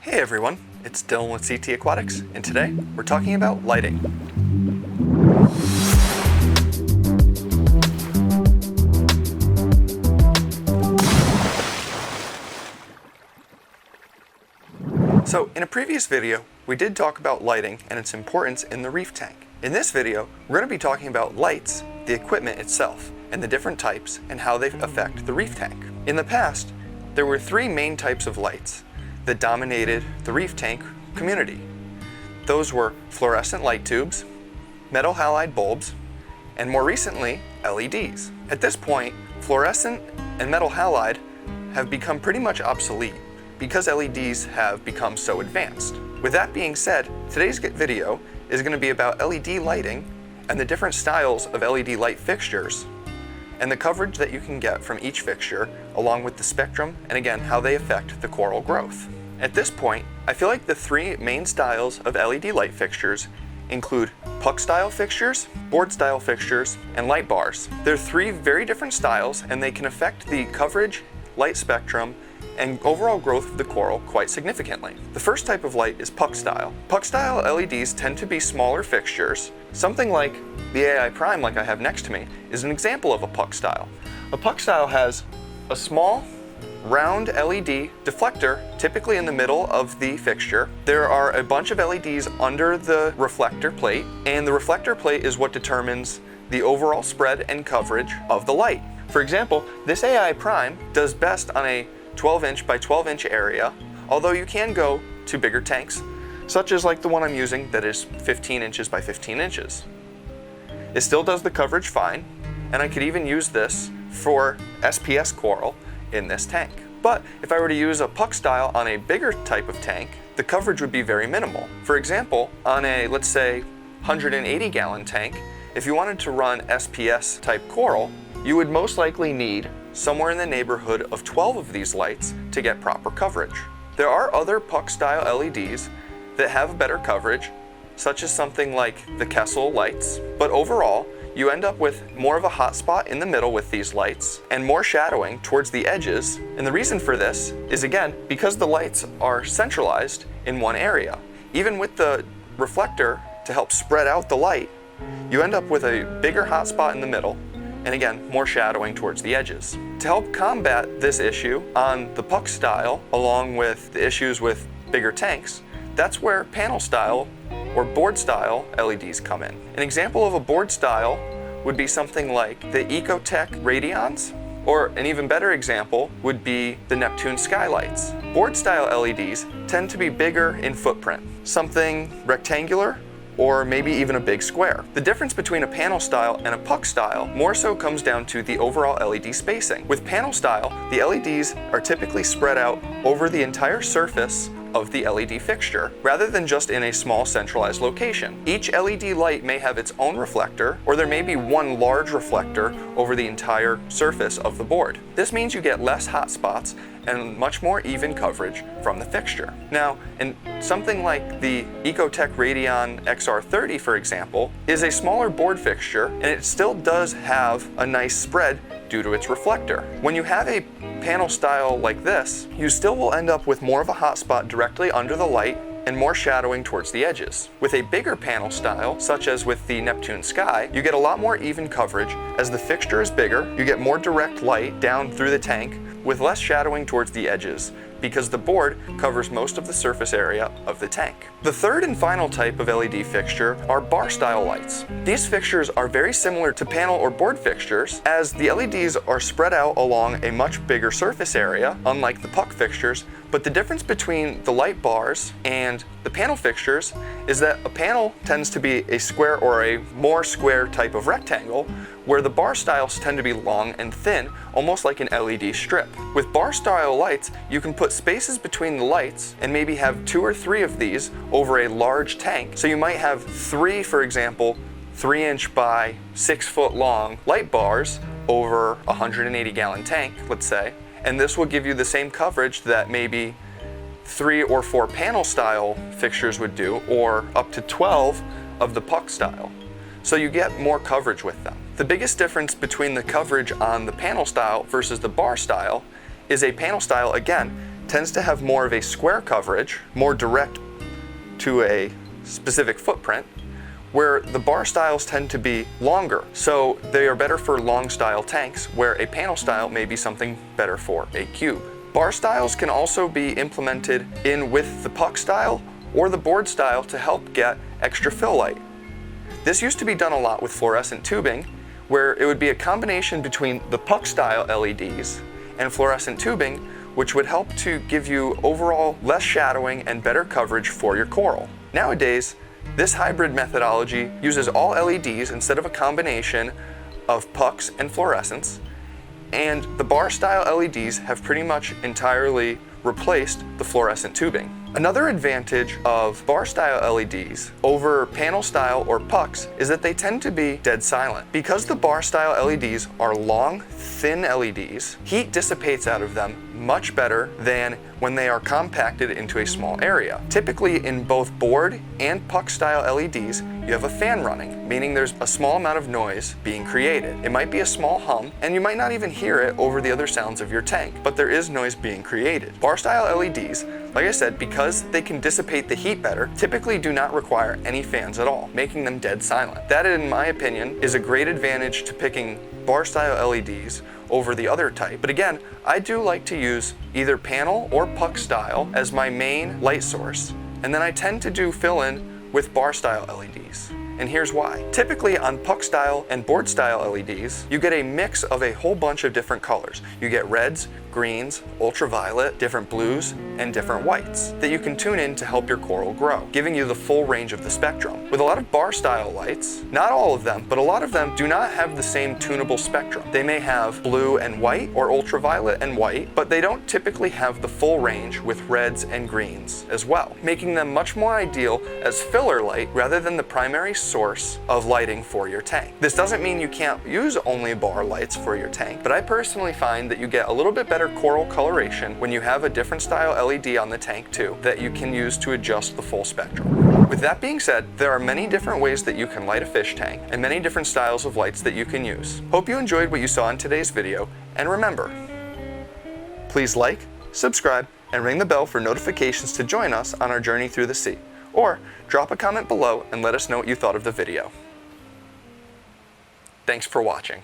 Hey everyone, it's Dylan with SeaTee Aquatics, and today we're talking about lighting. So in a previous video, we did talk about lighting and its importance in the reef tank. In this video, we're going to be talking about lights, the equipment itself, and the different types and how they affect the reef tank. In the past, there were three main types of lights that dominated the reef tank community. Those were fluorescent light tubes, metal halide bulbs, and more recently, LEDs. At this point, fluorescent and metal halide have become pretty much obsolete because LEDs have become so advanced. With that being said, today's video is going to be about LED lighting and the different styles of LED light fixtures and the coverage that you can get from each fixture, along with the spectrum, and again, how they affect the coral growth. At this point, I feel like the three main styles of LED light fixtures include puck style fixtures, board style fixtures, and light bars. They're three very different styles and they can affect the coverage, light spectrum, and overall growth of the coral quite significantly. The first type of light is puck style. Puck style LEDs tend to be smaller fixtures. Something like the AI Prime, like I have next to me, is an example of a puck style. A puck style has a small, round LED deflector, typically in the middle of the fixture. There are a bunch of LEDs under the reflector plate, and the reflector plate is what determines the overall spread and coverage of the light. For example, this AI Prime does best on a 12-inch by 12-inch area, although you can go to bigger tanks, such as like the one I'm using that is 15 inches by 15 inches. It still does the coverage fine, and I could even use this for SPS coral in this tank. But if I were to use a puck style on a bigger type of tank, the coverage would be very minimal. For example, on a, let's say, 180-gallon tank, if you wanted to run SPS type coral, you would most likely need somewhere in the neighborhood of 12 of these lights to get proper coverage. There are other puck style LEDs that have better coverage, such as something like the Kessel lights, but overall, you end up with more of a hot spot in the middle with these lights and more shadowing towards the edges. And the reason for this is, again, because the lights are centralized in one area. Even with the reflector to help spread out the light, you end up with a bigger hot spot in the middle, and again, more shadowing towards the edges. To help combat this issue on the puck style, along with the issues with bigger tanks, that's where panel style or board style LEDs come in. An example of a board style would be something like the Ecotech Radions, or an even better example would be the Neptune skylights. Board style LEDs tend to be bigger in footprint, something rectangular, or maybe even a big square. The difference between a panel style and a puck style more so comes down to the overall LED spacing. With panel style, the LEDs are typically spread out over the entire surface of the LED fixture, rather than just in a small centralized location. Each LED light may have its own reflector, or there may be one large reflector over the entire surface of the board. This means you get less hot spots and much more even coverage from the fixture. Now, in something like the Ecotech Radion XR30, for example, is a smaller board fixture, and it still does have a nice spread due to its reflector. When you have a panel style like this, you still will end up with more of a hot spot directly under the light and more shadowing towards the edges. With a bigger panel style, such as with the Neptune Sky, you get a lot more even coverage. As the fixture is bigger, you get more direct light down through the tank with less shadowing towards the edges, because the board covers most of the surface area of the tank. The third and final type of LED fixture are bar style lights. These fixtures are very similar to panel or board fixtures, as the LEDs are spread out along a much bigger surface area, unlike the puck fixtures, but the difference between the light bars and the panel fixtures is that a panel tends to be a square or a more square type of rectangle, where the bar styles tend to be long and thin, almost like an LED strip. With bar style lights, you can put spaces between the lights and maybe have 2 or 3 of these over a large tank. So you might have 3, for example, 3-inch by 6-foot long light bars over a 180-gallon tank, let's say, and this will give you the same coverage that maybe 3 or 4 panel style fixtures would do, or up to 12 of the puck style. So you get more coverage with them. The biggest difference between the coverage on the panel style versus the bar style is a panel style, again, tends to have more of a square coverage, more direct to a specific footprint, where the bar styles tend to be longer. So they are better for long style tanks, where a panel style may be something better for a cube. Bar styles can also be implemented in with the puck style or the board style to help get extra fill light. This used to be done a lot with fluorescent tubing, where it would be a combination between the puck style LEDs and fluorescent tubing, which would help to give you overall less shadowing and better coverage for your coral. Nowadays, this hybrid methodology uses all LEDs instead of a combination of pucks and fluorescents, and the bar style LEDs have pretty much entirely replaced the fluorescent tubing. Another advantage of bar style LEDs over panel style or pucks is that they tend to be dead silent. Because the bar style LEDs are long, thin LEDs, heat dissipates out of them much better than when they are compacted into a small area. Typically in both board and puck style LEDs, you have a fan running, meaning there's a small amount of noise being created. It might be a small hum, and you might not even hear it over the other sounds of your tank, but there is noise being created. Bar style LEDs, like I said, because they can dissipate the heat better, typically do not require any fans at all, making them dead silent. That, in my opinion, is a great advantage to picking bar style LEDs over the other type. But again, I do like to use either panel or puck style as my main light source, and then I tend to do fill-in with bar style LEDs. And here's why. Typically on puck style and board style LEDs, you get a mix of a whole bunch of different colors. You get reds, greens, ultraviolet, different blues, and different whites that you can tune in to help your coral grow, giving you the full range of the spectrum. With a lot of bar style lights, not all of them, but a lot of them do not have the same tunable spectrum. They may have blue and white or ultraviolet and white, but they don't typically have the full range with reds and greens as well, making them much more ideal as filler light rather than the primary source of lighting for your tank. This doesn't mean you can't use only bar lights for your tank, but I personally find that you get a little bit better coral coloration when you have a different style LED on the tank too that you can use to adjust the full spectrum. With that being said, there are many different ways that you can light a fish tank and many different styles of lights that you can use. Hope you enjoyed what you saw in today's video, and remember, please like, subscribe, and ring the bell for notifications to join us on our journey through the sea. Or drop a comment below and let us know what you thought of the video. Thanks for watching.